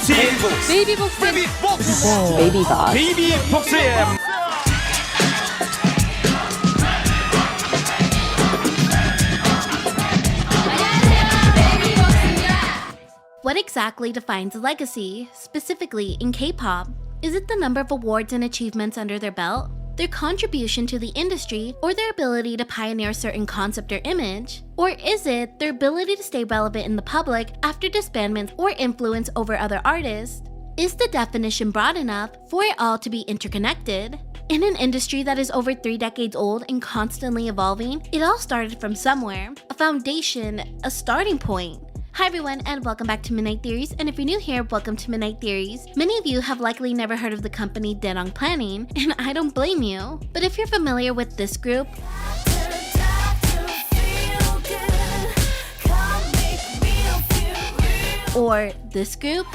혹시 Baby Vox Baby Vox Baby Vox. Baby Vox의 What exactly defines a legacy, specifically in K-pop? Is it the number of awards and achievements under their belt, their contribution to the industry, or their ability to pioneer a certain concept or image? Or is it their ability to stay relevant in the public after disbandment or influence over other artists? Is the definition broad enough for it all to be interconnected? In an industry that is over 3 decades old and constantly evolving, it all started from somewhere, a foundation, a starting point. Hi everyone and welcome back to Midnight Theories, and if you're new here, welcome to Midnight Theories. Many of you have likely never heard of the company Daedong Planning, and I don't blame you. But if you're familiar with this group, or this group,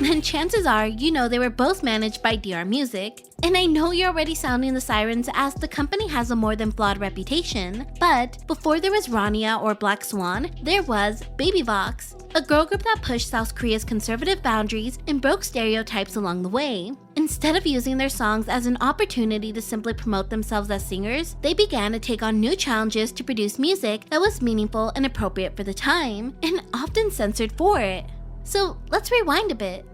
then chances are you know they were both managed by DR Music. And I know you're already sounding the sirens as the company has a more than flawed reputation, but before there was Rania or Blackswan, there was Baby Vox, a girl group that pushed South Korea's conservative boundaries and broke stereotypes along the way. Instead of using their songs as an opportunity to simply promote themselves as singers, they began to take on new challenges to produce music that was meaningful and appropriate for the time, and often censored for it. So let's rewind a bit.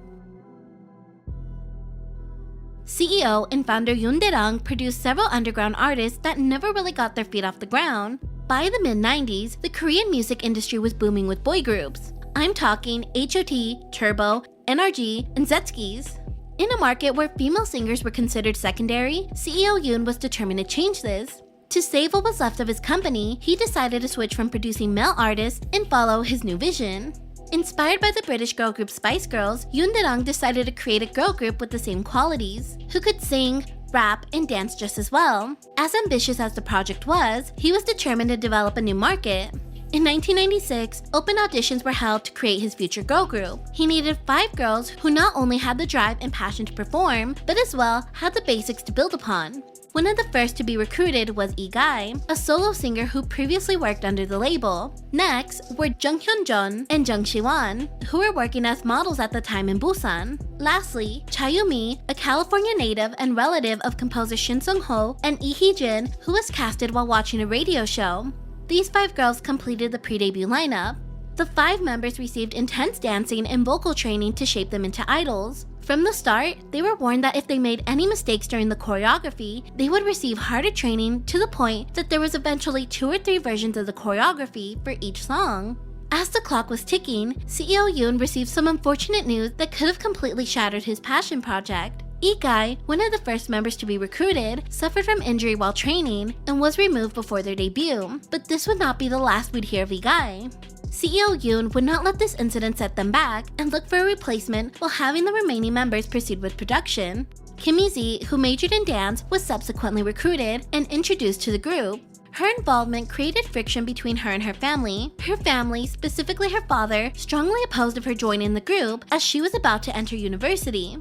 CEO and founder Yoon Dae-rang produced several underground artists that never really got their feet off the ground. By the mid-90s, the Korean music industry was booming with boy groups. I'm talking H.O.T, Turbo, NRG, and Zetskis. In a market where female singers were considered secondary, CEO Yoon was determined to change this. To save what was left of his company, he decided to switch from producing male artists and follow his new vision. Inspired by the British girl group Spice Girls, Yoon Dae-rang decided to create a girl group with the same qualities, who could sing, rap, and dance just as well. As ambitious as the project was, he was determined to develop a new market. In 1996, open auditions were held to create his future girl group. He needed 5 girls who not only had the drive and passion to perform, but as well had the basics to build upon. One of the first to be recruited was Lee-Guy, a solo singer who previously worked under the label. Next were Jung Hyun-jun and Jung Si-won, who were working as models at the time in Busan. Lastly, Cha-Yu-mi, a California native and relative of composer Shin Sung-ho, and Lee Hee-jin, who was casted while watching a radio show. These 5 girls completed the pre-debut lineup. The 5 members received intense dancing and vocal training to shape them into idols. From the start, they were warned that if they made any mistakes during the choreography, they would receive harder training to the point that there was eventually 2 or 3 versions of the choreography for each song. As the clock was ticking, CEO Yoon received some unfortunate news that could have completely shattered his passion project. Lee-Guy, one of the first members to be recruited, suffered from injury while training and was removed before their debut, but this would not be the last we'd hear of Lee-Guy. CEO Yoon would not let this incident set them back and look for a replacement while having the remaining members proceed with production. Kim Easy, who majored in dance, was subsequently recruited and introduced to the group. Her involvement created friction between her and her family. Her family, specifically her father, strongly opposed of her joining the group as she was about to enter university.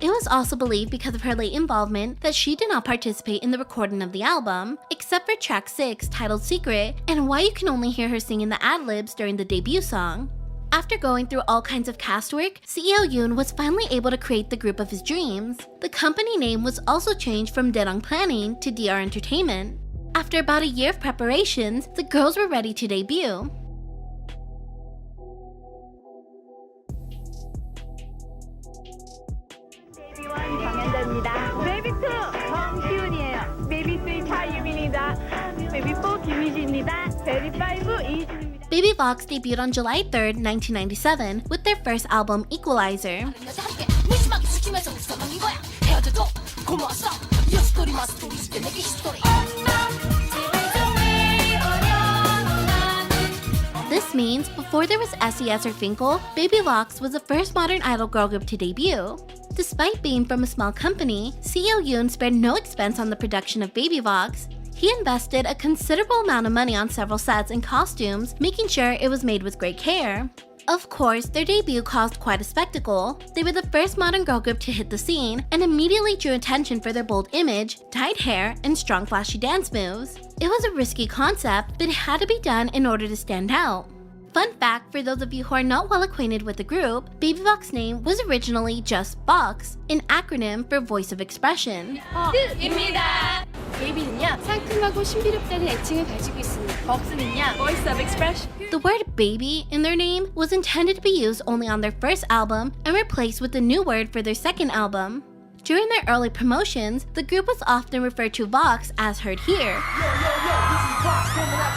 It was also believed because of her late involvement that she did not participate in the recording of the album, except for track 6 titled Secret, and why you can only hear her singing the ad-libs during the debut song. After going through all kinds of cast work, CEO Yoon was finally able to create the group of his dreams. The company name was also changed from Daedong Planning to DR Entertainment. After about a year of preparations, the girls were ready to debut. Baby 2 정시훈이에요. Baby 3 차유민이다. Baby 4 김희진입니다. Baby 5 이희진입니다. Baby Vox debuted on July 3rd, 1997 with their first album Equalizer. This means before there was SES or Finkel, Baby Vox was the first modern idol girl group to debut. Despite being from a small company, CEO Yoon spared no expense on the production of Baby Vox. He invested a considerable amount of money on several sets and costumes, making sure it was made with great care. Of course, their debut caused quite a spectacle. They were the first modern girl group to hit the scene and immediately drew attention for their bold image, dyed hair, and strong flashy dance moves. It was a risky concept, but it had to be done in order to stand out. Fun fact for those of you who are not well acquainted with the group, Baby Vox's name was originally just Vox, an acronym for Voice of Expression. 입니다. 베이비는요, 상큼하고 신비롭다는 애칭을 가지고 있습니다. 벅스는요, Voice of Expression. The word baby in their name was intended to be used only on their first album and replaced with the new word for their second album. During their early promotions, the group was often referred to Vox as heard here.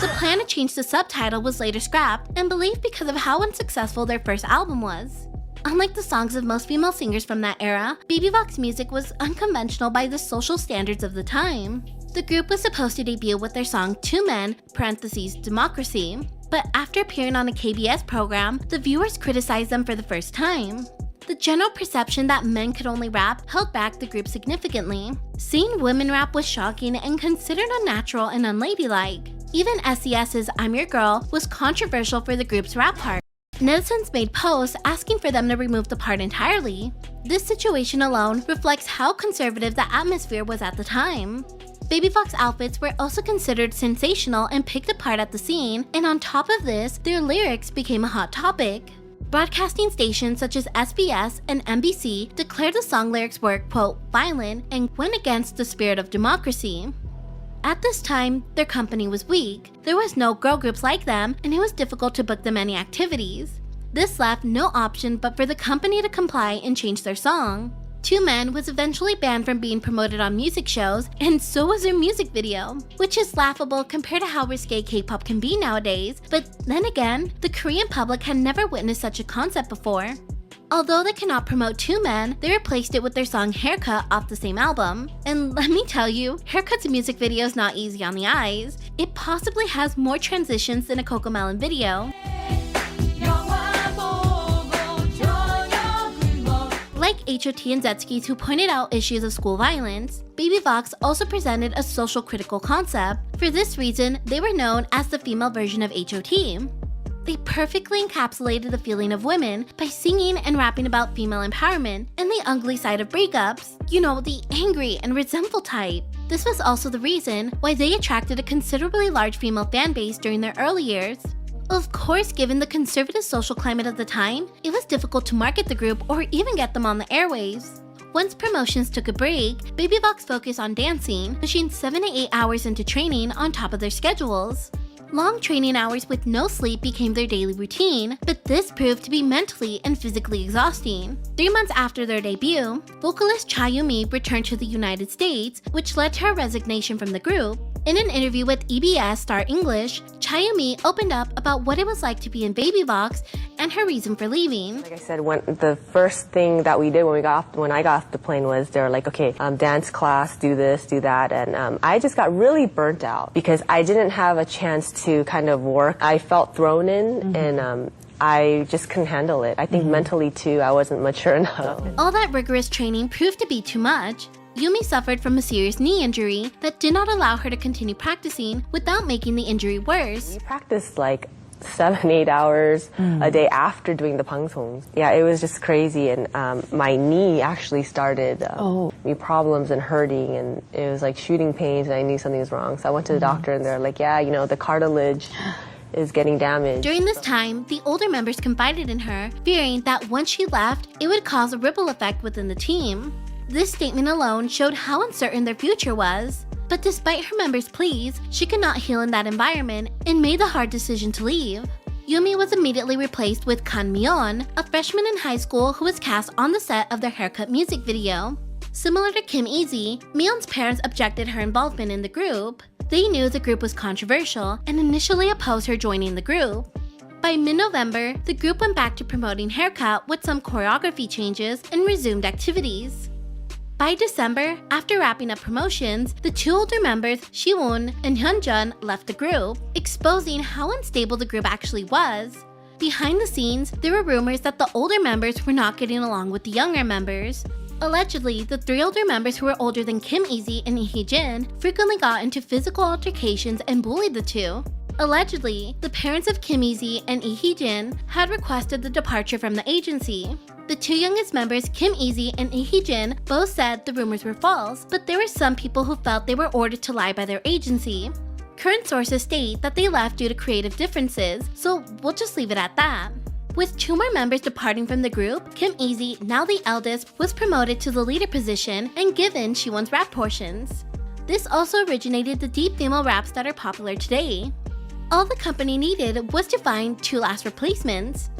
The plan to change the subtitle was later scrapped and believed because of how unsuccessful their first album was. Unlike the songs of most female singers from that era, Baby Vox music was unconventional by the social standards of the time. The group was supposed to debut with their song Two Men (Democracy), but after appearing on a KBS program, the viewers criticized them for the first time. The general perception that men could only rap held back the group significantly. Seeing women rap was shocking and considered unnatural and unladylike. Even SES's I'm Your Girl was controversial for the group's rap part. Netizens made posts asking for them to remove the part entirely. This situation alone reflects how conservative the atmosphere was at the time. Baby Vox outfits were also considered sensational and picked apart at the scene, and on top of this, their lyrics became a hot topic. Broadcasting stations such as SBS and NBC declared the song lyrics were, quote, violent and went against the spirit of democracy. At this time, their company was weak. There was no girl groups like them, and it was difficult to book them any activities. This left no option but for the company to comply and change their song. Two Men was eventually banned from being promoted on music shows, and so was their music video, which is laughable compared to how risque K-pop can be nowadays, but then again, the Korean public had never witnessed such a concept before. Although they cannot promote Two Men, they replaced it with their song Haircut off the same album. And let me tell you, Haircut's music video is not easy on the eyes. It possibly has more transitions than a Cocomelon video. Like H.O.T and Zetsuki, who pointed out issues of school violence, Baby Vox also presented a social critical concept. For this reason, they were known as the female version of H.O.T. They perfectly encapsulated the feeling of women by singing and rapping about female empowerment and the ugly side of breakups. You know, the angry and resentful type. This was also the reason why they attracted a considerably large female fan base during their early years. Of course, given the conservative social climate of the time, it was difficult to market the group or even get them on the airwaves. Once promotions took a break, Baby Vox focused on dancing, pushing 7 to 8 hours into training on top of their schedules. Long training hours with no sleep became their daily routine, but this proved to be mentally and physically exhausting. 3 months after their debut, vocalist Cha Yumi returned to the United States, which led to her resignation from the group. In an interview with EBS Star English, Cha Yumi opened up about what it was like to be in Baby Vox and her reason for leaving. Like I said, when the first thing that we did when I got off the plane was they were like, okay, dance class, do this, do that, and I just got really burnt out because I didn't have a chance to kind of work. I felt thrown in, and I just couldn't handle it. I think mentally too, I wasn't mature enough. All that rigorous training proved to be too much. Yumi suffered from a serious knee injury that did not allow her to continue practicing without making the injury worse. We practiced like 7-8 hours a day after doing the pangsong. Yeah, it was just crazy, and my knee actually started me problems and hurting, and it was like shooting pains, and I knew something was wrong. So I went to the doctor, and they're like, yeah, you know, the cartilage is getting damaged. During this time, the older members confided in her, fearing that once she left, it would cause a ripple effect within the team. This statement alone showed how uncertain their future was. But despite her members' pleas, she could not heal in that environment and made the hard decision to leave. Yumi was immediately replaced with Kan Myeon, a freshman in high school who was cast on the set of their Haircut music video. Similar to Kim Easy, Myeon's parents objected her involvement in the group. They knew the group was controversial and initially opposed her joining the group. By mid-November, the group went back to promoting Haircut with some choreography changes and resumed activities. By December, after wrapping up promotions, the 2 older members, Siwon and Hyunjun, left the group, exposing how unstable the group actually was. Behind the scenes, there were rumors that the older members were not getting along with the younger members. Allegedly, the 3 older members who were older than Kim Easy and Hee-jin frequently got into physical altercations and bullied the 2. Allegedly, the parents of Kim Easy and Lee Hee-jin had requested the departure from the agency. The two youngest members, Kim Easy and Lee Hee-jin, both said the rumors were false, but there were some people who felt they were ordered to lie by their agency. Current sources state that they left due to creative differences, so we'll just leave it at that. With two more members departing from the group, Kim Easy, now the eldest, was promoted to the leader position and given Siwon's rap portions. This also originated the deep female raps that are popular today. All the company needed was to find two last replacements.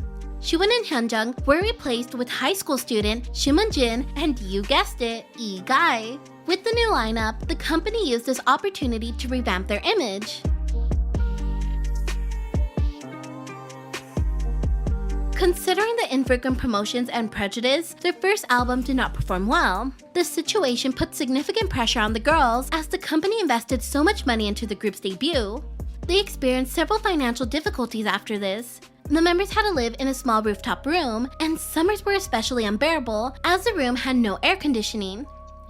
Siwon and Hyunjung were replaced with high school student Shim Eun-jin and, you guessed it, Lee-gae. With the new lineup, the company used this opportunity to revamp their image. Considering the infrequent promotions and prejudice, their first album did not perform well. This situation put significant pressure on the girls as the company invested so much money into the group's debut. They experienced several financial difficulties after this. The members had to live in a small rooftop room, and summers were especially unbearable as the room had no air conditioning.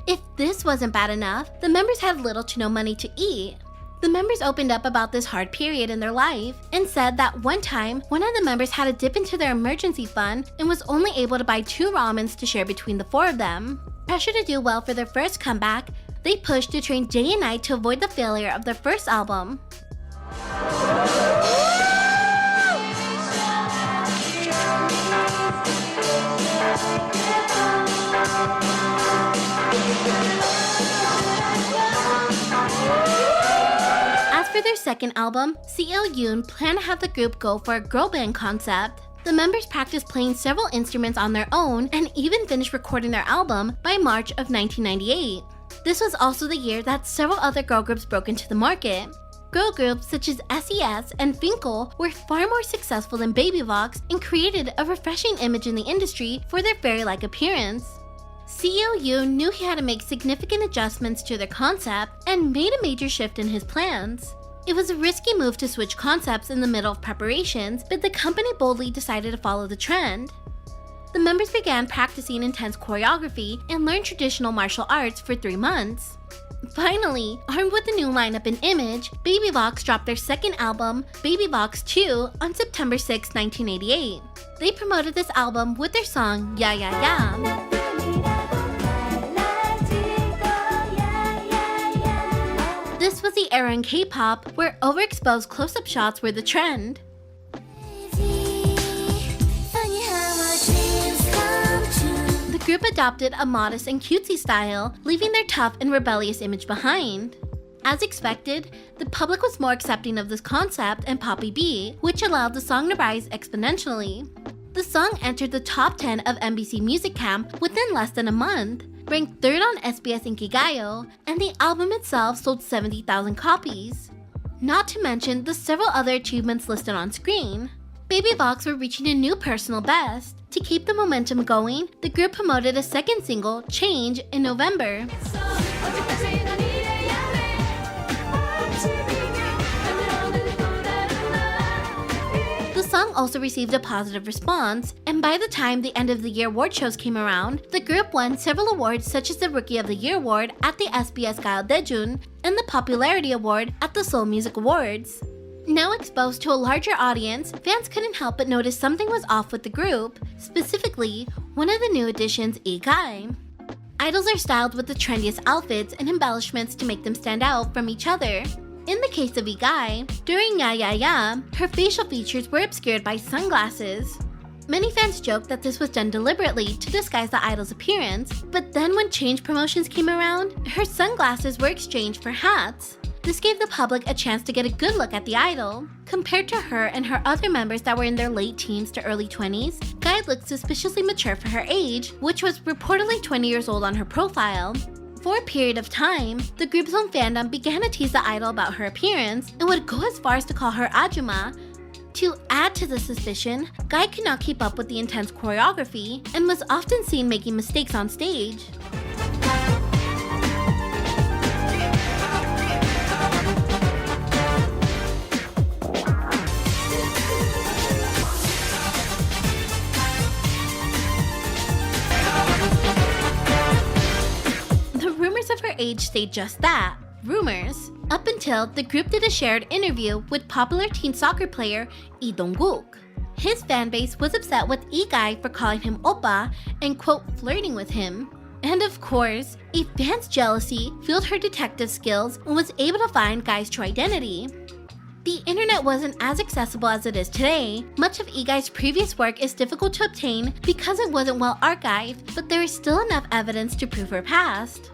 If this wasn't bad enough, the members had little to no money to eat. The members opened up about this hard period in their life and said that one time, one of the members had to dip into their emergency fund and was only able to buy 2 ramens to share between the 4 of them. Pressure to do well for their first comeback, they pushed to train day and night to avoid the failure of their first album. As for their second album, CL Yoon planned to have the group go for a girl band concept. The members practiced playing several instruments on their own and even finished recording their album by March of 1998. This was also the year that several other girl groups broke into the market. Girl groups such as SES and Finkel were far more successful than Baby Vox and created a refreshing image in the industry for their fairy-like appearance. CEO Yoon knew he had to make significant adjustments to their concept and made a major shift in his plans. It was a risky move to switch concepts in the middle of preparations, but the company boldly decided to follow the trend. The members began practicing intense choreography and learned traditional martial arts for 3 months. Finally, armed with a new lineup and image, Baby Vox dropped their second album, Baby Vox 2, on September 6, 1988. They promoted this album with their song Ya Ya Ya. This was the era in K-pop where overexposed close-up shots were the trend. The group adopted a modest and cutesy style, leaving their tough and rebellious image behind. As expected, the public was more accepting of this concept and Poppy B, which allowed the song to rise exponentially. The song entered the top 10 of MBC Music Camp within less than a month, ranked 3rd on SBS Inkigayo, and the album itself sold 70,000 copies. Not to mention the several other achievements listed on screen. Baby Vox were reaching a new personal best. To keep the momentum going, the group promoted a second single, Change, in November. The song also received a positive response, and by the time the end of the year award shows came around, the group won several awards such as the Rookie of the Year award at the SBS Gayo Daejun and the Popularity Award at the Seoul Music Awards. Now exposed to a larger audience, fans couldn't help but notice something was off with the group, specifically one of the new additions, Lee-gae. Idols are styled with the trendiest outfits and embellishments to make them stand out from each other. In the case of Lee-gae, during Ya Ya Ya, her facial features were obscured by sunglasses. Many fans joked that this was done deliberately to disguise the idol's appearance, but then when Change promotions came around, her sunglasses were exchanged for hats. This gave the public a chance to get a good look at the idol. Compared to her and her other members that were in their late teens to early 20s, Gae looked suspiciously mature for her age, which was reportedly 20 years old on her profile. For a period of time, the group's own fandom began to tease the idol about her appearance and would go as far as to call her Ajuma. To add to the suspicion, Gae could not keep up with the intense choreography and was often seen making mistakes on stage. Of her age stayed just that. rumors, up until the group did a shared interview with popular teen soccer player Lee Dong-guk. His fanbase was upset with E-Guy for calling him oppa and quote flirting with him. And of course, a fan's jealousy fueled her detective skills and was able to find Guy's true identity. The internet wasn't as accessible as it is today. Much of E-Guy's previous work is difficult to obtain because it wasn't well archived, but there is still enough evidence to prove her past.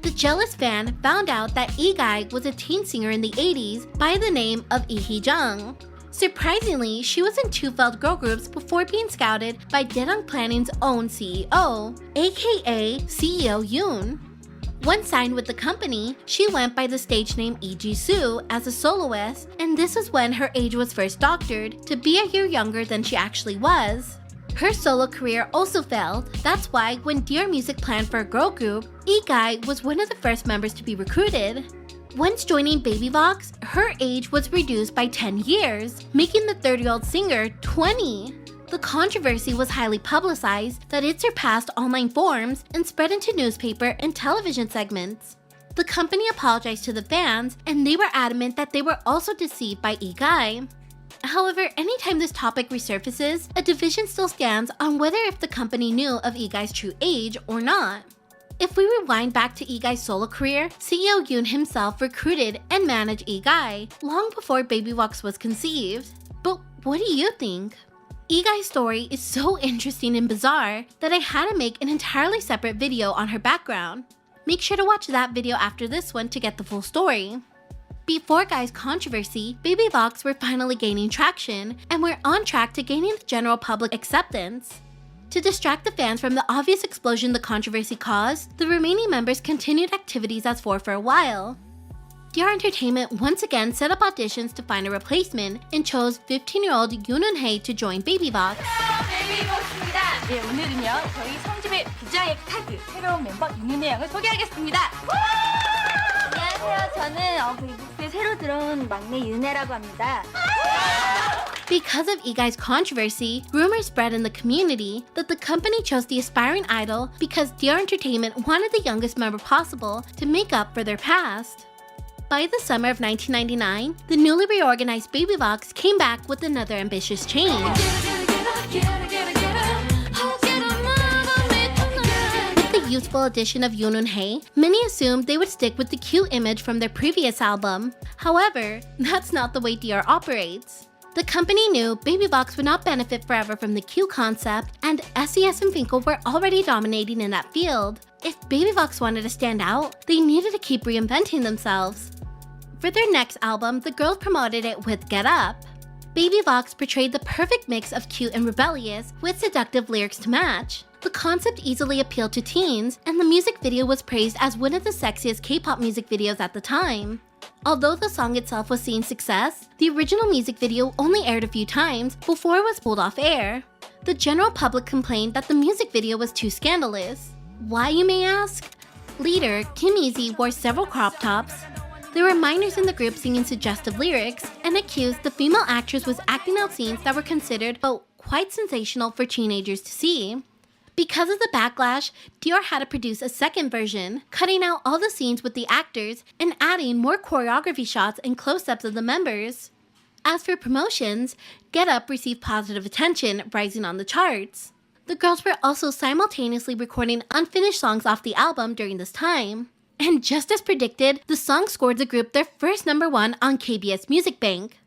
The jealous fan found out that E-Guy was a teen singer in the 80s by the name of Lee Hee-jung. Surprisingly, she was in two failed girl groups before being scouted by Daedang Planning's own CEO, aka CEO Yoon. Once signed with the company, she went by the stage name Lee Ji-soo as a soloist, and this was when her age was first doctored to be a year younger than she actually was. Her solo career also failed. That's why when Dear Music planned for a girl group, E-Guy was one of the first members to be recruited. Once joining Baby Vox, her age was reduced by 10 years, making the 30-year-old singer 20. The controversy was highly publicized that it surpassed online forums and spread into newspaper and television segments. The company apologized to the fans, and they were adamant that they were also deceived by E-Guy. However, anytime this topic resurfaces, a division still stands on whether if the company knew of E-Guy's true age or not. If we rewind back to E-Guy's solo career, CEO Yoon himself recruited and managed E-Guy long before Baby Vox was conceived. But what do you think? E-Guy's story is so interesting and bizarre that I had to make an entirely separate video on her background. Make sure to watch that video after this one to get the full story. Before Guy's controversy, Baby Vox were finally gaining traction and were on track to gaining the general public acceptance. To distract the fans from the obvious explosion the controversy caused, the remaining members continued activities as for a while. DR Entertainment once again set up auditions to find a replacement and chose 15-year-old Yoon Eun-hae to join Baby Vox. Baby Vox입니다. 예, 오늘은요 저희 3집의 부자의 카드 새로운 멤버 윤은혜 양을 소개하겠습니다. 안녕하세요. 저는 베이비복스에 새로 들어온 막내 윤혜라고 합니다. Because of E-Guy's controversy, rumors spread in the community that the company chose the aspiring idol because DR Entertainment wanted the youngest member possible to make up for their past. By the summer of 1999, the newly reorganized Baby Vox came back with another ambitious change. With the youthful addition of Yoon Eun-hae, many assumed they would stick with the cute image from their previous album. However, that's not the way DR operates. The company knew Baby Vox would not benefit forever from the cute concept, and SES and Finkel were already dominating in that field. If Baby Vox wanted to stand out, they needed to keep reinventing themselves. For their next album, the girls promoted it with Get Up. Baby Vox portrayed the perfect mix of cute and rebellious, with seductive lyrics to match. The concept easily appealed to teens, and the music video was praised as one of the sexiest K-pop music videos at the time. Although the song itself was seeing success, the original music video only aired a few times before it was pulled off air. The general public complained that the music video was too scandalous. Why, you may ask? Leader Kim Easy wore several crop tops. There were minors in the group singing suggestive lyrics, and accused the female actress was acting out scenes that were considered, quite sensational for teenagers to see. Because of the backlash, DR had to produce a second version, cutting out all the scenes with the actors and adding more choreography shots and close-ups of the members. As for promotions, Get Up received positive attention, rising on the charts. The girls were also simultaneously recording unfinished songs off the album during this time. And just as predicted, the song scored the group their first #1 on KBS Music Bank.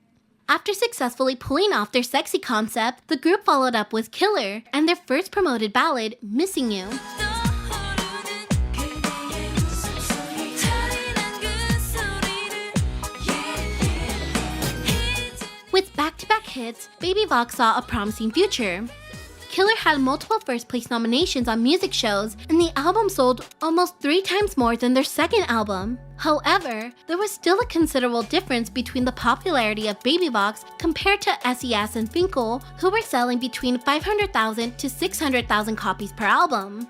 After successfully pulling off their sexy concept, the group followed up with Killer and their first promoted ballad, Missing You. With back-to-back hits, Baby Vox saw a promising future. Killer had multiple first-place nominations on music shows, and the album sold almost 3 times more than their second album. However, there was still a considerable difference between the popularity of Baby Vox compared to SES and Finkel, who were selling between 500,000 to 600,000 copies per album.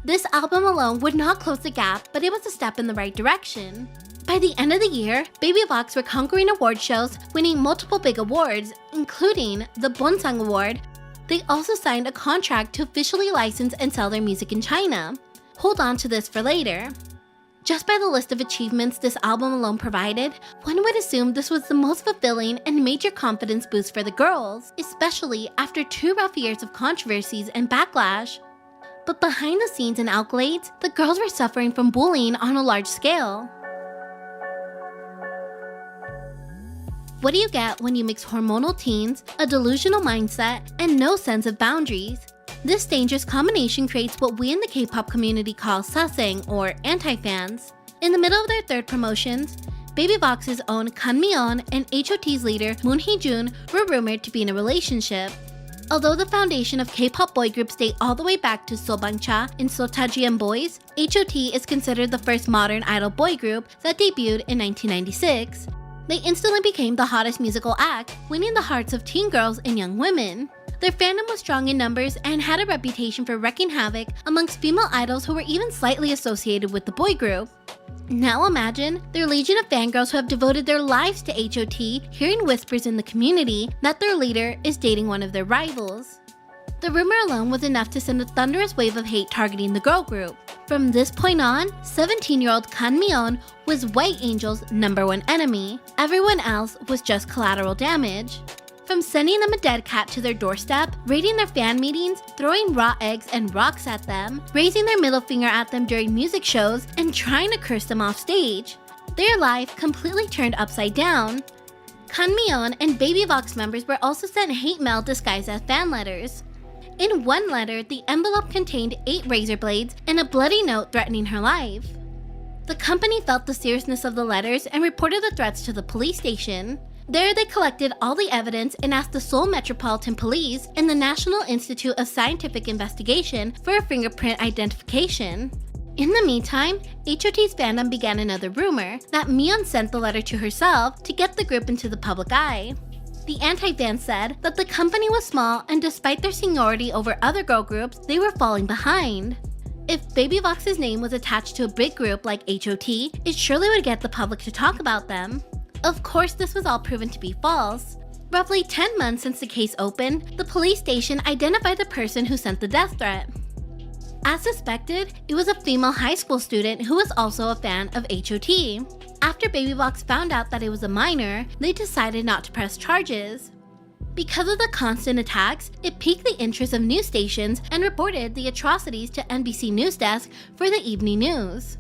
This album alone would not close the gap, but it was a step in the right direction. By the end of the year, Baby Vox were conquering award shows, winning multiple big awards, including the Bonsang Award. They also signed a contract to officially license and sell their music in China. Hold on to this for later. Just by the list of achievements this album alone provided, one would assume this was the most fulfilling and major confidence boost for the girls, especially after 2 rough years of controversies and backlash. But behind the scenes and accolades, the girls were suffering from bullying on a large scale. What do you get when you mix hormonal teens, a delusional mindset, and no sense of boundaries? This dangerous combination creates what we in the K-pop community call sasaeng, or anti-fans. In the middle of their third promotions, Baby Vox's own Kan Mi-yeon and H.O.T's leader Moon Hee-jun were rumored to be in a relationship. Although the foundation of K-pop boy groups date all the way back to Sobangcha and Sotajian Boys, H.O.T is considered the first modern idol boy group that debuted in 1996. They instantly became the hottest musical act, winning the hearts of teen girls and young women. Their fandom was strong in numbers and had a reputation for wreaking havoc amongst female idols who were even slightly associated with the boy group. Now imagine their legion of fangirls who have devoted their lives to H.O.T hearing whispers in the community that their leader is dating one of their rivals. The rumor alone was enough to send a thunderous wave of hate targeting the girl group. From this point on, 17-year-old Kan Mi-yeon was White Angel's #1 enemy. Everyone else was just collateral damage. From sending them a dead cat to their doorstep, raiding their fan meetings, throwing raw eggs and rocks at them, raising their middle finger at them during music shows, and trying to curse them off stage. Their life completely turned upside down. Kan Mi-yeon and Baby Vox members were also sent hate mail disguised as fan letters. In one letter, the envelope contained 8 razor blades and a bloody note threatening her life. The company felt the seriousness of the letters and reported the threats to the police station. There, they collected all the evidence and asked the Seoul Metropolitan Police and the National Institute of Scientific Investigation for a fingerprint identification. In the meantime, H.O.T's fandom began another rumor that Mi-yeon sent the letter to herself to get the group into the public eye. The anti-fans said that the company was small and despite their seniority over other girl groups, they were falling behind. If Baby Vox's name was attached to a big group like H.O.T, it surely would get the public to talk about them. Of course, this was all proven to be false. Roughly 10 months since the case opened, the police station identified the person who sent the death threat. As suspected, it was a female high school student who was also a fan of H.O.T. After Baby Vox found out that it was a minor, they decided not to press charges. Because of the constant attacks, it piqued the interest of news stations and reported the atrocities to NBC News Desk for the evening news.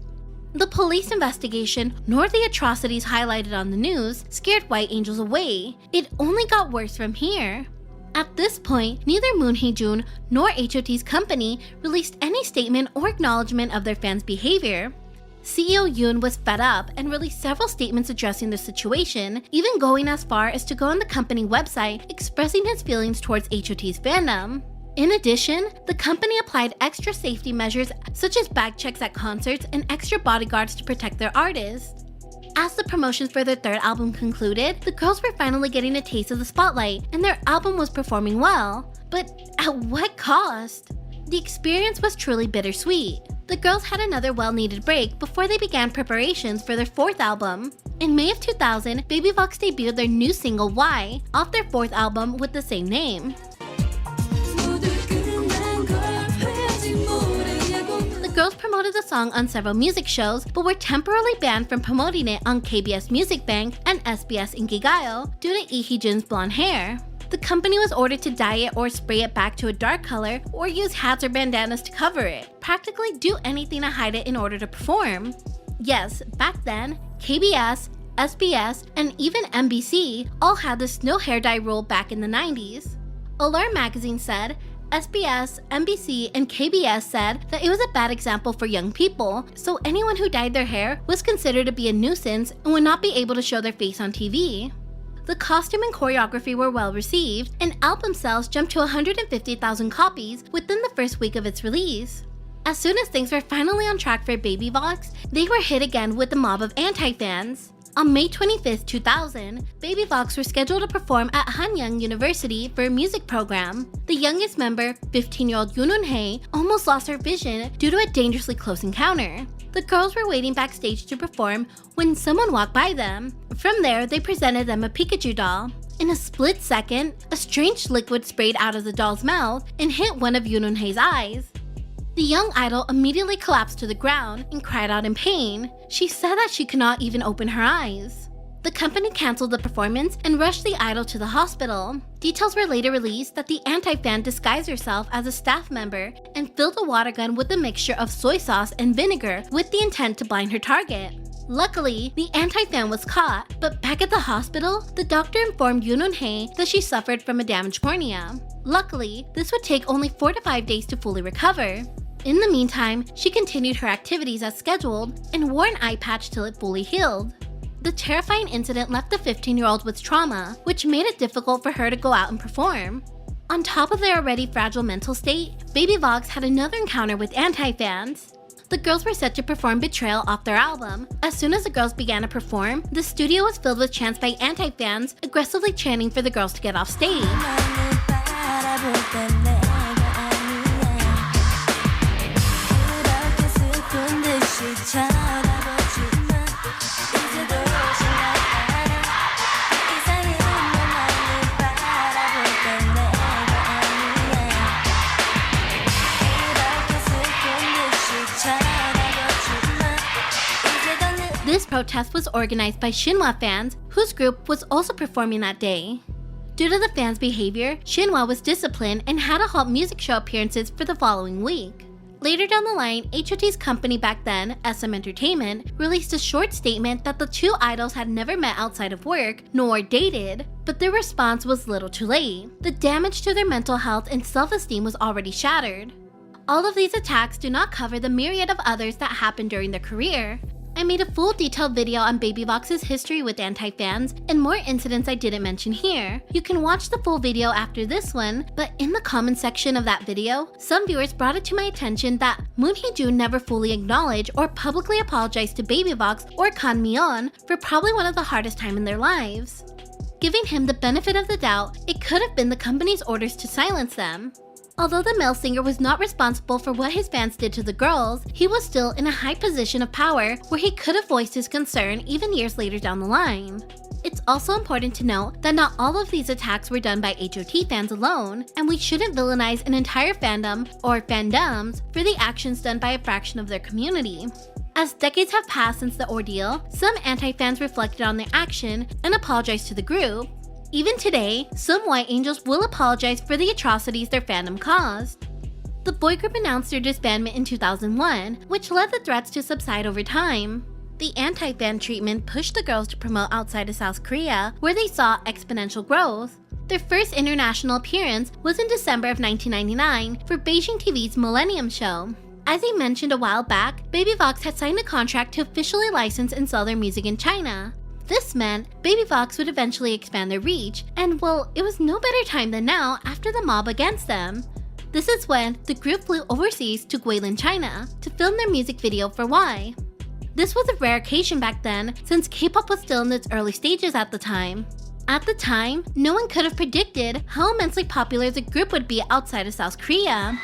The police investigation, nor the atrocities highlighted on the news, scared White Angels away. It only got worse from here. At this point, neither Moon Hee-jun nor H.O.T's company released any statement or acknowledgement of their fans' behavior. CEO Yoon was fed up and released several statements addressing the situation, even going as far as to go on the company website expressing his feelings towards H.O.T's fandom. In addition, the company applied extra safety measures such as bag checks at concerts and extra bodyguards to protect their artists. As the promotions for their third album concluded, the girls were finally getting a taste of the spotlight and their album was performing well. But at what cost? The experience was truly bittersweet. The girls had another well-needed break before they began preparations for their fourth album. In May of 2000, Baby Vox debuted their new single Y off their fourth album with the same name. The girls promoted the song on several music shows, but were temporarily banned from promoting it on KBS Music Bank and SBS Inkigayo due to Lee Hee-jun's blonde hair. The company was ordered to dye it or spray it back to a dark color or use hats or bandanas to cover it. Practically do anything to hide it in order to perform. Yes, back then, KBS, SBS, and even NBC all had this no hair dye rule back in the 90s. Alarm magazine said, SBS, NBC, and KBS said that it was a bad example for young people, so anyone who dyed their hair was considered to be a nuisance and would not be able to show their face on TV. The costume and choreography were well received, and album sales jumped to 150,000 copies within the first week of its release. As soon as things were finally on track for Baby Vox, they were hit again with a mob of anti-fans. On May 25, 2000, Baby Vox were scheduled to perform at Hanyang University for a music program. The youngest member, 15-year-old Yoon Eun-hae, almost lost her vision due to a dangerously close encounter. The girls were waiting backstage to perform when someone walked by them. From there, they presented them a Pikachu doll. In a split second, a strange liquid sprayed out of the doll's mouth and hit one of Yoon Eun-hae's eyes. The young idol immediately collapsed to the ground and cried out in pain. She said that she could not even open her eyes. The company canceled the performance and rushed the idol to the hospital. Details were later released that the anti-fan disguised herself as a staff member and filled a water gun with a mixture of soy sauce and vinegar with the intent to blind her target. Luckily, the anti-fan was caught, but back at the hospital, the doctor informed Yoon that she suffered from a damaged cornea. Luckily, this would take only 4 to 5 days to fully recover. In the meantime, she continued her activities as scheduled and wore an eye patch till it fully healed. The terrifying incident left the 15-year-old with trauma, which made it difficult for her to go out and perform. On top of their already fragile mental state, Baby Vox had another encounter with anti-fans. The girls were set to perform Betrayal off their album. As soon as the girls began to perform, the studio was filled with chants by anti-fans aggressively chanting for the girls to get off stage. This protest was organized by Shinhwa fans, whose group was also performing that day. Due to the fans' behavior, Shinhwa was disciplined and had to halt music show appearances for the following week. Later down the line, H.O.T's company back then, SM Entertainment, released a short statement that the two idols had never met outside of work, nor dated, but their response was little too late. The damage to their mental health and self-esteem was already shattered. All of these attacks do not cover the myriad of others that happened during their career. I made a full detailed video on Baby Vox's history with anti-fans and more incidents I didn't mention here. You can watch the full video after this one, but in the comment section of that video, some viewers brought it to my attention that Moon Hee-jun never fully acknowledged or publicly apologized to Baby Vox or Kan Mi-yeon for probably one of the hardest time in their lives. Giving him the benefit of the doubt, it could have been the company's orders to silence them. Although the male singer was not responsible for what his fans did to the girls, he was still in a high position of power where he could have voiced his concern even years later down the line. It's also important to note that not all of these attacks were done by H.O.T fans alone, and we shouldn't villainize an entire fandom or fandoms for the actions done by a fraction of their community. As decades have passed since the ordeal, some anti-fans reflected on their action and apologized to the group. Even today, some white angels will apologize for the atrocities their fandom caused. The boy group announced their disbandment in 2001, which led the threats to subside over time. The anti-fan treatment pushed the girls to promote outside of South Korea, where they saw exponential growth. Their first international appearance was in December of 1999 for Beijing TV's Millennium Show. As I mentioned a while back, Baby Vox had signed a contract to officially license and sell their music in China. This meant Baby Vox would eventually expand their reach, and well, it was no better time than now after the mob against them. This is when the group flew overseas to Guilin, China to film their music video for Why. This was a rare occasion back then since K-pop was still in its early stages at the time. At the time, no one could have predicted how immensely popular the group would be outside of South Korea.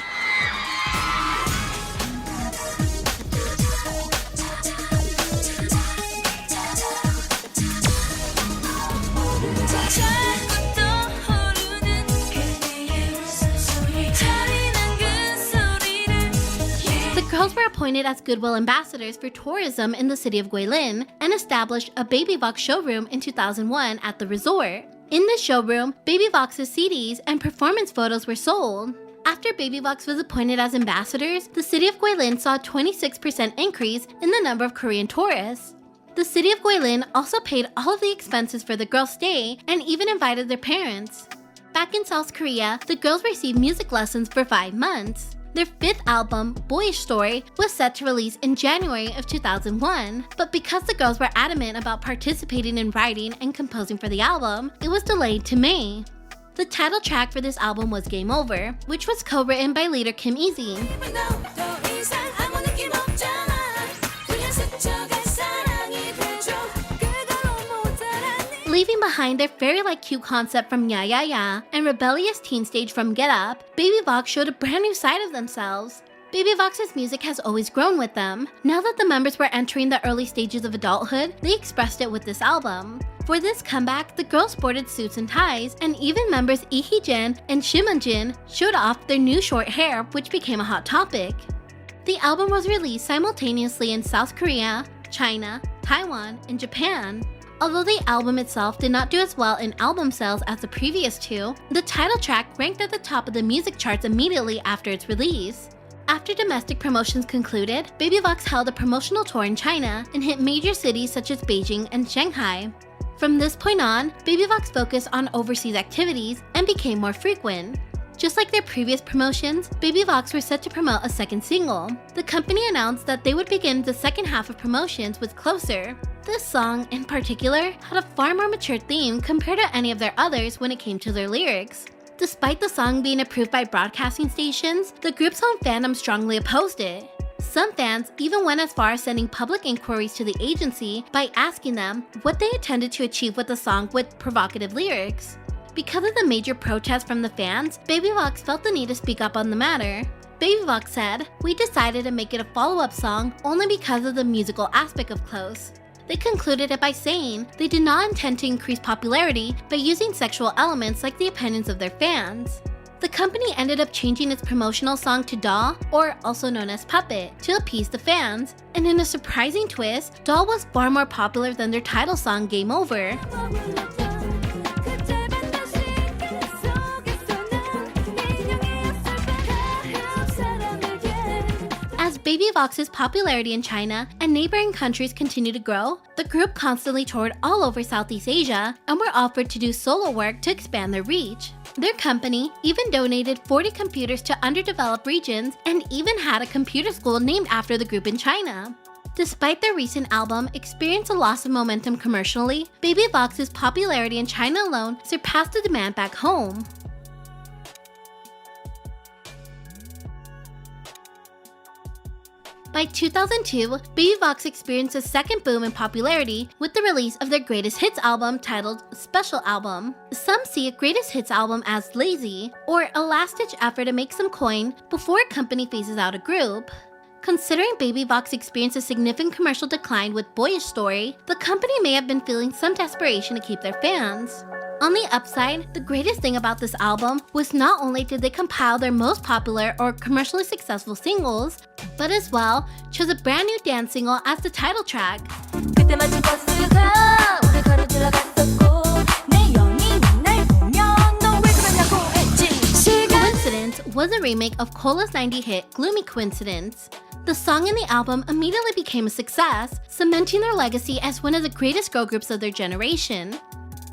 The girls were appointed as goodwill ambassadors for tourism in the city of Guilin and established a Baby Vox showroom in 2001 at the resort. In this showroom, Baby Vox's CDs and performance photos were sold. After Baby Vox was appointed as ambassadors, the city of Guilin saw a 26% increase in the number of Korean tourists. The city of Guilin also paid all of the expenses for the girls' stay and even invited their parents. Back in South Korea, the girls received music lessons for 5 months. Their 5th album, Boyish Story, was set to release in January of 2001, but because the girls were adamant about participating in writing and composing for the album, it was delayed to May. The title track for this album was Game Over, which was co-written by leader Kim Easy. Leaving behind their fairy-like cute concept from Ya Ya Ya and rebellious teen stage from Get Up, Baby Vox showed a brand new side of themselves. Baby Vox's music has always grown with them. Now that the members were entering the early stages of adulthood, they expressed it with this album. For this comeback, the girls sported suits and ties, and even members Lee Hee-jin and Shim Eun-jin showed off their new short hair, which became a hot topic. The album was released simultaneously in South Korea, China, Taiwan, and Japan. Although the album itself did not do as well in album sales as the previous two, the title track ranked at the top of the music charts immediately after its release. After domestic promotions concluded, Baby Vox held a promotional tour in China and hit major cities such as Beijing and Shanghai. From this point on, Baby Vox focused on overseas activities and became more frequent. Just like their previous promotions, Baby Vox were set to promote a second single. The company announced that they would begin the second half of promotions with Closer. This song, in particular, had a far more mature theme compared to any of their others when it came to their lyrics. Despite the song being approved by broadcasting stations, the group's own fandom strongly opposed it. Some fans even went as far as sending public inquiries to the agency by asking them what they intended to achieve with the song with provocative lyrics. Because of the major protests from the fans, Baby Vox felt the need to speak up on the matter. Baby Vox said, "We decided to make it a follow-up song only because of the musical aspect of Close." They concluded it by saying they did not intend to increase popularity by using sexual elements like the opinions of their fans. The company ended up changing its promotional song to Doll, or also known as Puppet, to appease the fans. And in a surprising twist, Doll was far more popular than their title song, Game Over. As Baby Vox's popularity in China and neighboring countries continued to grow, the group constantly toured all over Southeast Asia and were offered to do solo work to expand their reach. Their company even donated 40 computers to underdeveloped regions and even had a computer school named after the group in China. Despite their recent album experiencing a loss of momentum commercially, Baby Vox's popularity in China alone surpassed the demand back home. By 2002, Baby Vox experienced a second boom in popularity with the release of their greatest hits album titled Special Album. Some see a greatest hits album as lazy, or a last-ditch effort to make some coin before a company phases out a group. Considering Baby Vox experienced a significant commercial decline with Boyish Story, the company may have been feeling some desperation to keep their fans. On the upside, the greatest thing about this album was not only did they compile their most popular or commercially successful singles, but as well chose a brand new dance single as the title track. Coincidence was a remake of Cola's 90 hit Gloomy Coincidence. The song and the album immediately became a success, cementing their legacy as one of the greatest girl groups of their generation.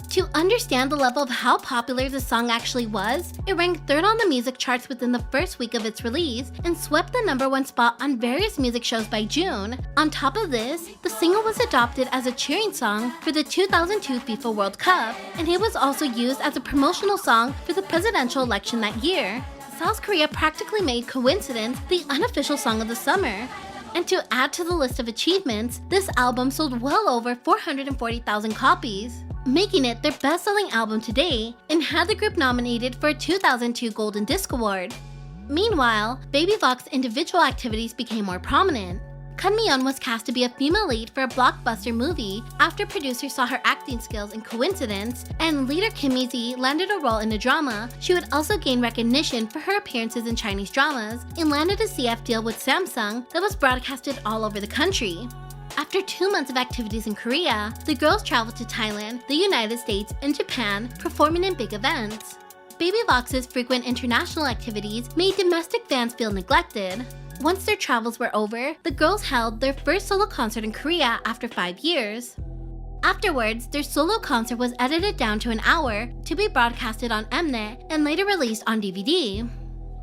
To understand the level of how popular the song actually was, it ranked third on the music charts within the first week of its release and swept the #1 spot on various music shows by June. On top of this, the single was adopted as a cheering song for the 2002 FIFA World Cup, and it was also used as a promotional song for the presidential election that year. South Korea practically made Coincidence the unofficial song of the summer. And to add to the list of achievements, this album sold well over 440,000 copies, making it their best-selling album to date, and had the group nominated for a 2002 Golden Disc Award. Meanwhile, Baby Vox's individual activities became more prominent. Kun Mi-yeon was cast to be a female lead for a blockbuster movie after producers saw her acting skills in Coincidence, and leader Kim Mi-ji landed a role in a drama. She would also gain recognition for her appearances in Chinese dramas and landed a CF deal with Samsung that was broadcasted all over the country. After 2 months of activities in Korea, the girls traveled to Thailand, the United States, and Japan, performing in big events. Baby Vox's frequent international activities made domestic fans feel neglected. Once their travels were over, the girls held their first solo concert in Korea after 5 years. Afterwards, their solo concert was edited down to an hour to be broadcasted on Mnet and later released on DVD.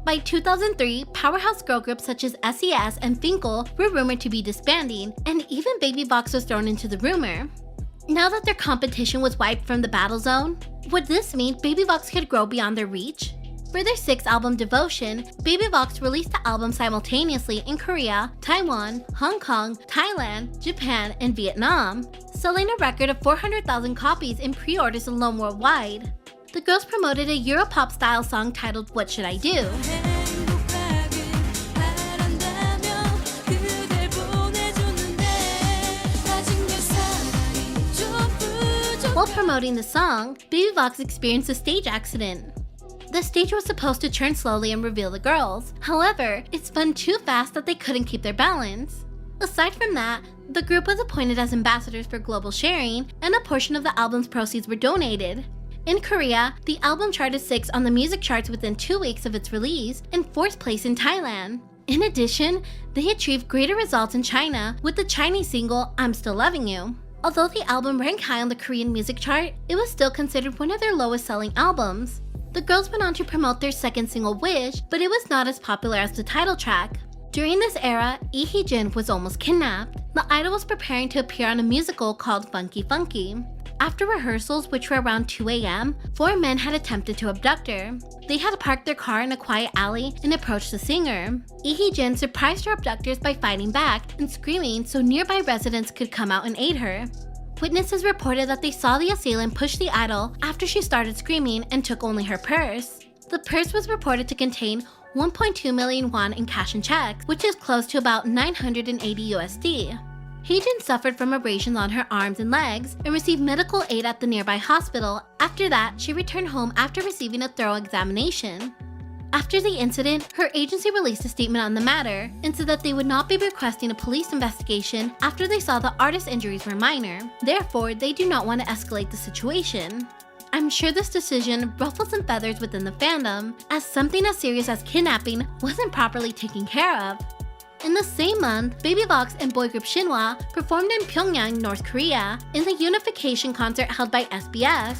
By 2003, powerhouse girl groups such as SES and Finkel were rumored to be disbanding, and even Baby Vox was thrown into the rumor. Now that their competition was wiped from the battle zone, would this mean Baby Vox could grow beyond their reach? For their 6th album, Devotion, Baby Vox released the album simultaneously in Korea, Taiwan, Hong Kong, Thailand, Japan, and Vietnam, selling a record of 400,000 copies in pre-orders alone worldwide. The girls promoted a Europop-style song titled What Should I Do? While promoting the song, Baby Vox experienced a stage accident. The stage was supposed to turn slowly and reveal the girls. However, it spun too fast that they couldn't keep their balance. Aside from that, the group was appointed as ambassadors for global sharing, and a portion of the album's proceeds were donated. In Korea, the album charted 6 on the music charts within 2 weeks of its release and 4th place in Thailand. In addition, they achieved greater results in China with the Chinese single I'm Still Loving You. Although the album ranked high on the Korean music chart, it was still considered one of their lowest selling albums. The girls went on to promote their second single Wish, but it was not as popular as the title track. During this era, Lee Hee-jin was almost kidnapped. The idol was preparing to appear on a musical called Funky Funky. After rehearsals, which were around 2 a.m., 4 men had attempted to abduct her. They had parked their car in a quiet alley and approached the singer. Lee Hee-jin surprised her abductors by fighting back and screaming so nearby residents could come out and aid her. Witnesses reported that they saw the assailant push the idol after she started screaming and took only her purse. The purse was reported to contain 1.2 million won in cash and checks, which is close to about 980 USD. Hee-jin suffered from abrasions on her arms and legs and received medical aid at the nearby hospital. After that, she returned home after receiving a thorough examination. After the incident, her agency released a statement on the matter and said that they would not be requesting a police investigation after they saw the artist's injuries were minor. Therefore, they do not want to escalate the situation. I'm sure this decision ruffled some feathers within the fandom, as something as serious as kidnapping wasn't properly taken care of. In the same month, Baby Vox and boy group Shinhwa performed in Pyongyang, North Korea, in the unification concert held by SBS.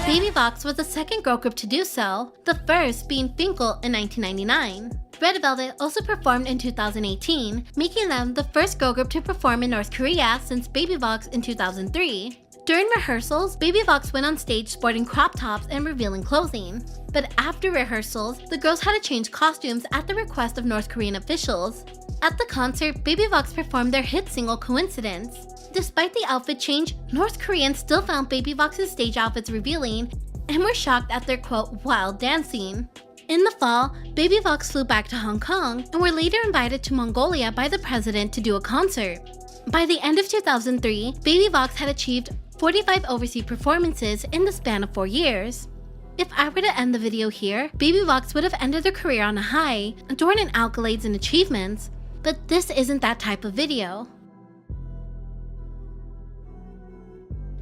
Baby Vox was the second girl group to do so, the first being Finkel in 1999. Red Velvet also performed in 2018, making them the first girl group to perform in North Korea since Baby Vox in 2003. During rehearsals, Baby Vox went on stage sporting crop tops and revealing clothing. But after rehearsals, the girls had to change costumes at the request of North Korean officials. At the concert, Baby Vox performed their hit single Coincidence. Despite the outfit change, North Koreans still found Baby Vox's stage outfits revealing and were shocked at their quote, wild dancing. In the fall, Baby Vox flew back to Hong Kong and were later invited to Mongolia by the president to do a concert. By the end of 2003, Baby Vox had achieved 45 overseas performances in the span of 4 years. If I were to end the video here, Baby Vox would have ended their career on a high, adorned in accolades and achievements, but this isn't that type of video.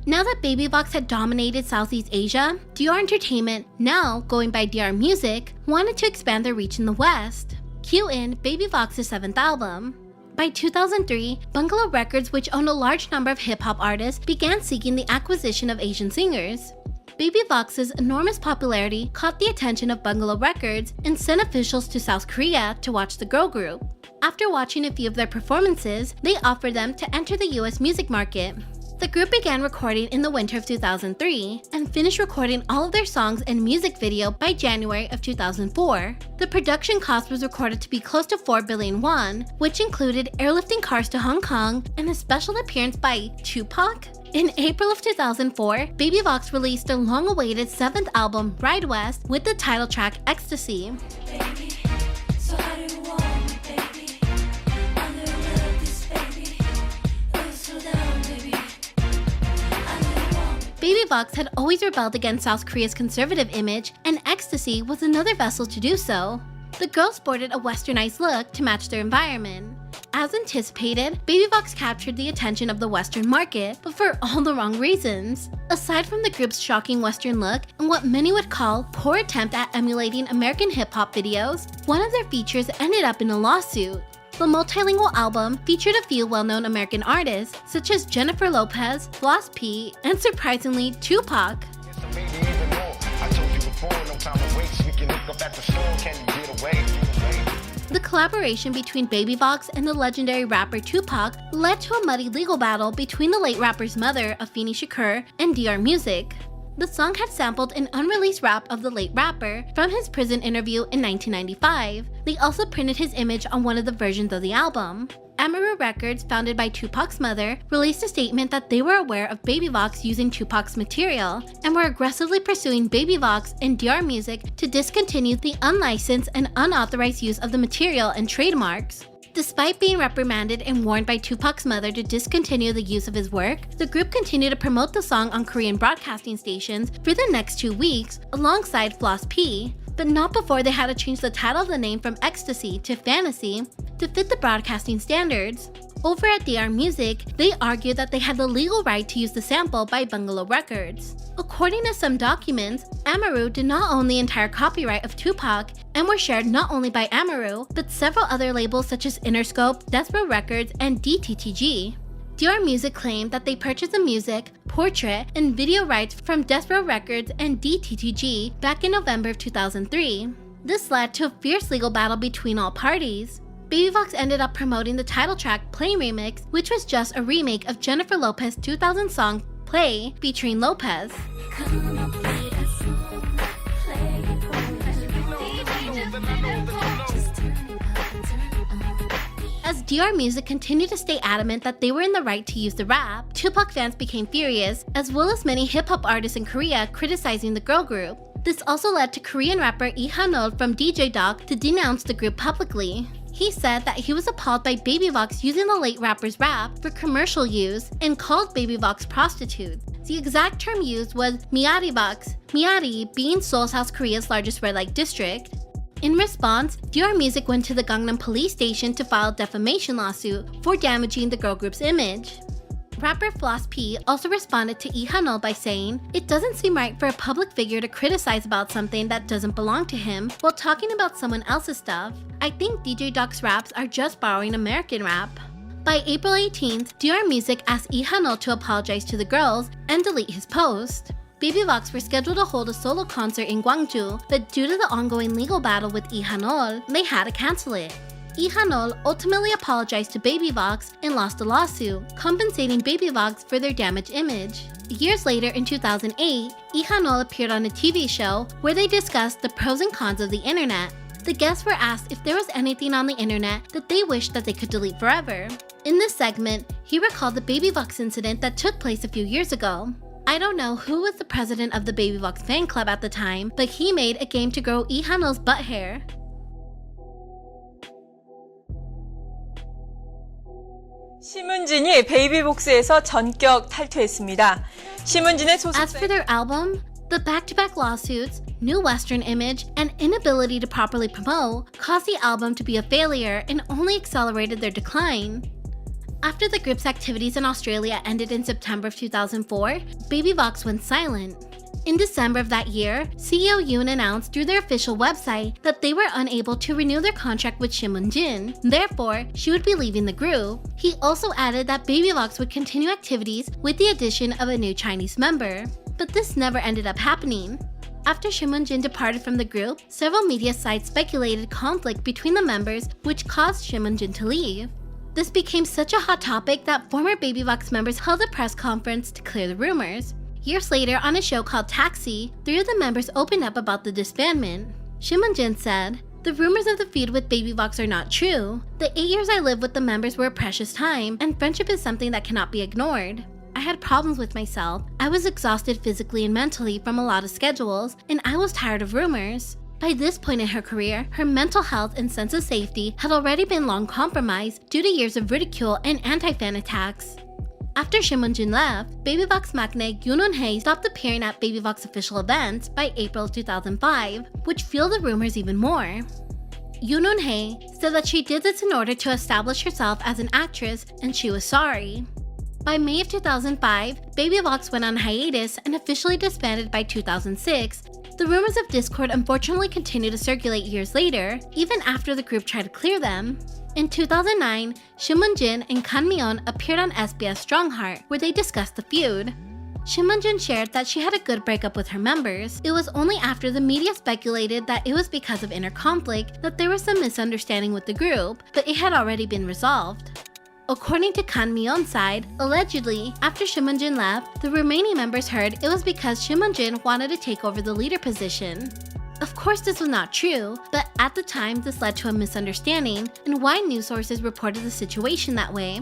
Now that Baby Vox had dominated Southeast Asia, DR Entertainment, now going by DR Music, wanted to expand their reach in the West. Cue in Baby Vox's 7th album. By 2003, Bungalow Records, which owned a large number of hip-hop artists, began seeking the acquisition of Asian singers. Baby Vox's enormous popularity caught the attention of Bungalow Records and sent officials to South Korea to watch the girl group. After watching a few of their performances, they offered them to enter the US music market. The group began recording in the winter of 2003 and finished recording all of their songs and music video by January of 2004. The production cost was recorded to be close to 4 billion won, which included airlifting cars to Hong Kong and a special appearance by Tupac. In April of 2004, Baby Vox released their long-awaited 7th album, Ride West, with the title track Ecstasy. Baby Vox had always rebelled against South Korea's conservative image, and Ecstasy was another vessel to do so. The girls sported a westernized look to match their environment. As anticipated, Baby Vox captured the attention of the Western market, but for all the wrong reasons. Aside from the group's shocking Western look and what many would call poor attempt at emulating American hip-hop videos, one of their features ended up in a lawsuit. The multilingual album featured a few well-known American artists, such as Jennifer Lopez, Floss P, and surprisingly, Tupac. The collaboration between Baby Vox and the legendary rapper Tupac led to a muddy legal battle between the late rapper's mother, Afeni Shakur, and DR Music. The song had sampled an unreleased rap of the late rapper from his prison interview in 1995. They also printed his image on one of the versions of the album. Amaru Records, founded by Tupac's mother, released a statement that they were aware of Baby Vox using Tupac's material and were aggressively pursuing Baby Vox and DR Music to discontinue the unlicensed and unauthorized use of the material and trademarks. Despite being reprimanded and warned by Tupac's mother to discontinue the use of his work, the group continued to promote the song on Korean broadcasting stations for the next 2 weeks alongside Floss P, but not before they had to change the title of the name from Ecstasy to Fantasy to fit the broadcasting standards. Over at DR Music, they argued that they had the legal right to use the sample by Bungalow Records. According to some documents, Amaru did not own the entire copyright of Tupac and were shared not only by Amaru, but several other labels such as Interscope, Death Row Records, and DTTG. DR Music claimed that they purchased the music, portrait, and video rights from Death Row Records and DTTG back in November of 2003. This led to a fierce legal battle between all parties. Baby Vox ended up promoting the title track Play Remix, which was just a remake of Jennifer Lopez's 2000 song Play featuring Lopez. As DR Music continued to stay adamant that they were in the right to use the rap, Tupac fans became furious, as well as many hip-hop artists in Korea criticizing the girl group. This also led to Korean rapper Lee from DJ Doc to denounce the group publicly. He said that he was appalled by Baby Vox using the late rapper's rap for commercial use and called Baby Vox prostitutes. The exact term used was Miari Vox, Miari being Seoul, South Korea's largest red light district. In response, DR Music went to the Gangnam police station to file a defamation lawsuit for damaging the girl group's image. Rapper Floss P also responded to Lee by saying, "It doesn't seem right for a public figure to criticize about something that doesn't belong to him while talking about someone else's stuff. I think DJ Doc's raps are just borrowing American rap." By April 18th, DR Music asked Lee to apologize to the girls and delete his post. Baby Vox were scheduled to hold a solo concert in Gwangju, but due to the ongoing legal battle with Lee, they had to cancel it. Lee ultimately apologized to Baby Vox and lost the lawsuit, compensating Baby Vox for their damaged image. Years later, in 2008, Lee appeared on a TV show where they discussed the pros and cons of the internet. The guests were asked if there was anything on the internet that they wished that they could delete forever. In this segment, he recalled the Baby Vox incident that took place a few years ago. "I don't know who was the president of the Baby Vox fan club at the time, but he made a game to grow Lee butt hair. 심은진이 베이비복스에서 전격 탈퇴했습니다. 심은진의 소속. As for their album, the back-to-back lawsuits, new Western image, and inability to properly promote caused the album to be a failure and only accelerated their decline. After the group's activities in Australia ended in September of 2004, Baby Vox went silent. In December of that year, CEO Yoon announced through their official website that they were unable to renew their contract with Jin. Therefore, she would be leaving the group. He also added that Baby Vox would continue activities with the addition of a new Chinese member. But this never ended up happening. After Jin departed from the group, several media sites speculated conflict between the members, which caused Jin to leave. This became such a hot topic that former Baby Vox members held a press conference to clear the rumors. Years later, on a show called Taxi, 3 of the members opened up about the disbandment. Jin said, "The rumors of the feud with Baby Vox are not true. The 8 years I lived with the members were a precious time, and friendship is something that cannot be ignored. I had problems with myself. I was exhausted physically and mentally from a lot of schedules, and I was tired of rumors." By this point in her career, her mental health and sense of safety had already been long compromised due to years of ridicule and anti-fan attacks. After Jin left, Baby Vox maknae Yoon stopped appearing at Baby Vox official events by April 2005, which fueled the rumors even more. Yoon said that she did this in order to establish herself as an actress and she was sorry. By May of 2005, Baby Vox went on hiatus and officially disbanded by 2006. The rumors of discord unfortunately continued to circulate years later, even after the group tried to clear them. In 2009, Jin and Kan Mi-eun appeared on SBS Strongheart, where they discussed the feud. Jin shared that she had a good breakup with her members. It was only after the media speculated that it was because of inner conflict that there was some misunderstanding with the group, but it had already been resolved. According to Kan Mi-eun's side, allegedly, after Jin left, the remaining members heard it was because Jin wanted to take over the leader position. Of course, this was not true, but at the time, this led to a misunderstanding and why news sources reported the situation that way.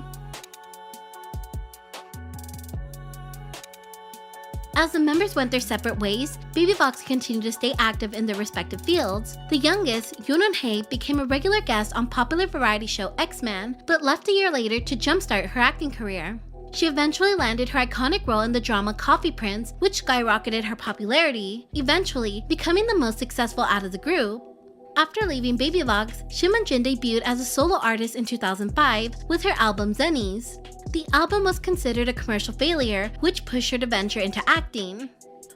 As the members went their separate ways, Baby Vox continued to stay active in their respective fields. The youngest, Yoon became a regular guest on popular variety show X-Men, but left a year later to jumpstart her acting career. She eventually landed her iconic role in the drama Coffee Prince, which skyrocketed her popularity, eventually becoming the most successful out of the group. After leaving Baby Vox, Simunjin debuted as a solo artist in 2005 with her album Zennies. The album was considered a commercial failure, which pushed her to venture into acting.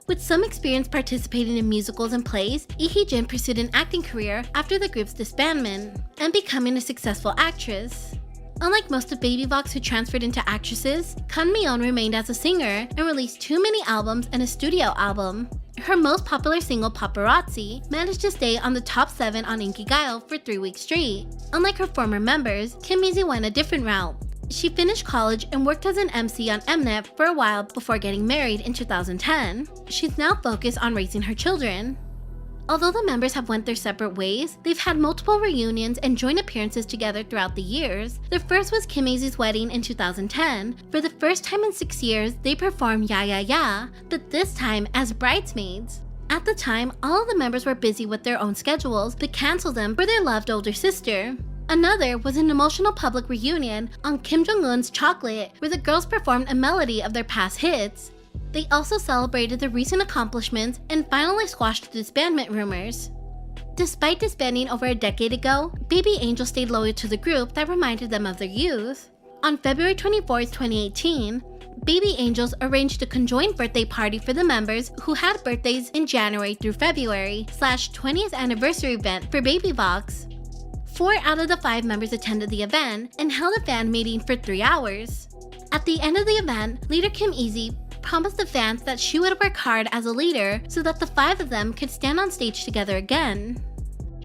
With some experience participating in musicals and plays, Lee pursued an acting career after the group's disbandment, and becoming a successful actress. Unlike most of Baby Vox who transferred into actresses, Kan Mi-yeon remained as a singer and released 2 mini albums and a studio album. Her most popular single, Paparazzi, managed to stay on the top 7 on Inkigayo for 3 weeks straight. Unlike her former members, Kim Mi-zi went a different route. She finished college and worked as an MC on Mnet for a while before getting married in 2010. She's now focused on raising her children. Although the members have went their separate ways, they've had multiple reunions and joint appearances together throughout the years. The first was Kim Mi-zi's wedding in 2010. For the first time in 6 years, they performed Ya Ya Ya, but this time as bridesmaids. At the time, all of the members were busy with their own schedules, but canceled them for their loved older sister. Another was an emotional public reunion on Kim Jong-un's Chocolate, where the girls performed a melody of their past hits. They also celebrated the recent accomplishments and finally squashed the disbandment rumors. Despite disbanding over a decade ago, Baby Angel stayed loyal to the group that reminded them of their youth. On February 24, 2018, Baby Angels arranged a conjoined birthday party for the members who had birthdays in January through February / 20th anniversary event for Baby Vox. 4 out of the 5 members attended the event and held a fan meeting for 3 hours. At the end of the event, leader Kim Mi-zi promised the fans that she would work hard as a leader so that the 5 of them could stand on stage together again.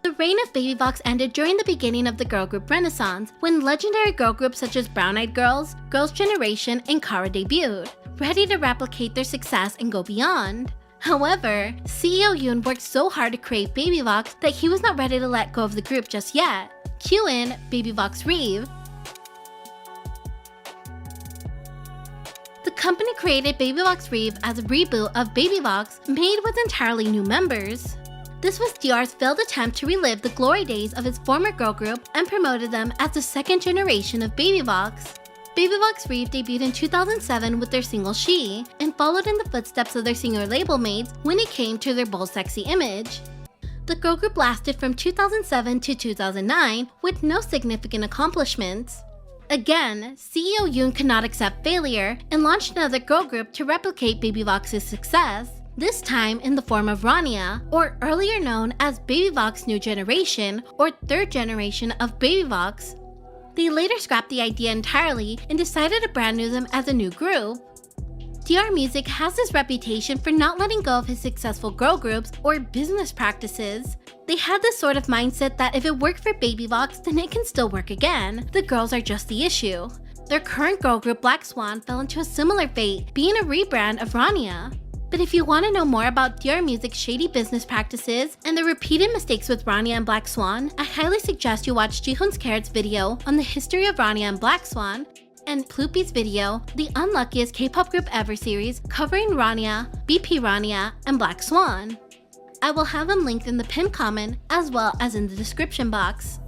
The reign of Baby Vox ended during the beginning of the girl group renaissance, when legendary girl groups such as Brown Eyed Girls, Girls' Generation, and Kara debuted, ready to replicate their success and go beyond. However, CEO Yoon worked so hard to create Baby Vox that he was not ready to let go of the group just yet. Cue in Baby Vox Re.v. The company created Baby Vox Re.v as a reboot of Baby Vox made with entirely new members. This was DR's failed attempt to relive the glory days of his former girl group and promoted them as the 2nd generation of Baby Vox. Baby Vox Re.v debuted in 2007 with their single She, and followed in the footsteps of their singer label mates when it came to their bold, sexy image. The girl group lasted from 2007 to 2009 with no significant accomplishments. Again, CEO Yoon could not accept failure and launched another girl group to replicate Baby Vox's success, this time in the form of Rania, or earlier known as Baby Vox New Generation or 3rd generation of Baby Vox. They later scrapped the idea entirely and decided to brand new them as a new group. DR Music has this reputation for not letting go of his successful girl groups or business practices. They had this sort of mindset that if it worked for Baby Vox, then it can still work again. The girls are just the issue. Their current girl group Blackswan fell into a similar fate, being a rebrand of Rania. But if you want to know more about DR Music's shady business practices and the repeated mistakes with Rania and Blackswan, I highly suggest you watch Jihoons Carat's video on the history of Rania and Blackswan, and Kloot's video, the Unluckiest K-pop Group Ever series covering Rania, BP Rania, and Blackswan. I will have them linked in the pinned comment as well as in the description box.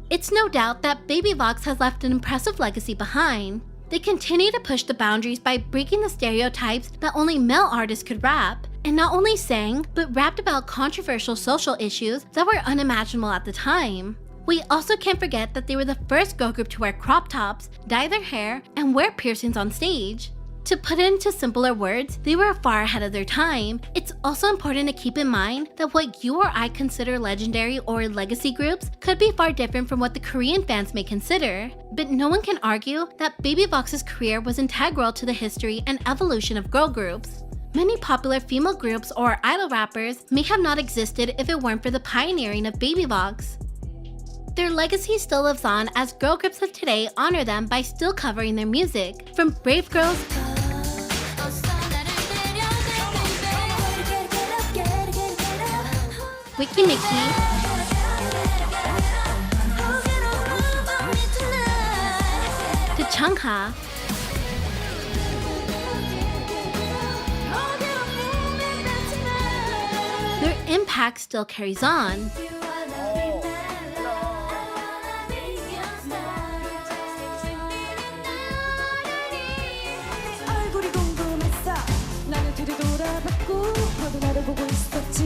It's no doubt that Baby Vox has left an impressive legacy behind. They continue to push the boundaries by breaking the stereotypes that only male artists could rap, and not only sang, but rapped about controversial social issues that were unimaginable at the time. We also can't forget that they were the first girl group to wear crop tops, dye their hair, and wear piercings on stage. To put it into simpler words, they were far ahead of their time. It's also important to keep in mind that what you or I consider legendary or legacy groups could be far different from what the Korean fans may consider. But no one can argue that Baby Vox's career was integral to the history and evolution of girl groups. Many popular female groups or idol rappers may have not existed if it weren't for the pioneering of Baby Vox. Their legacy still lives on as girl groups of today honor them by still covering their music, from Brave Girls Wiki Nikki, to Chungha, their impact still carries on. 얼굴이 궁금했어 나는 뒤를 돌아봤고 너도 나를 보고 있었지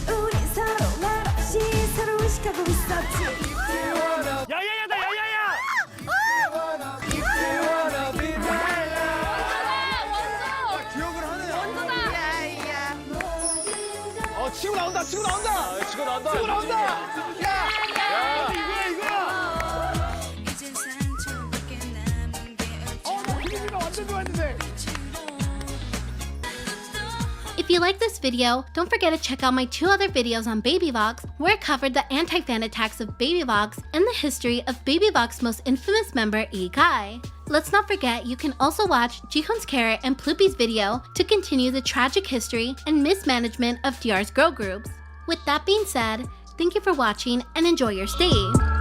우리 서로 말없이 서로 의식하고 있었지 야야야다 야야야. 기억을 하네. 치고 나온다. 치고 나온다. 치고 나온다. 치고 나온다. 야. 이거야 이거야. 나 분위기가 완전 좋았는데. If you like this video, don't forget to check out my 2 other videos on Baby Vox, where I covered the anti-fan attacks of Baby Vox and the history of Baby Vox's most infamous member, E-Kai. Let's not forget you can also watch Jihoons Carat and Ploopy's video to continue the tragic history and mismanagement of DR's girl groups. With that being said, thank you for watching and enjoy your stay.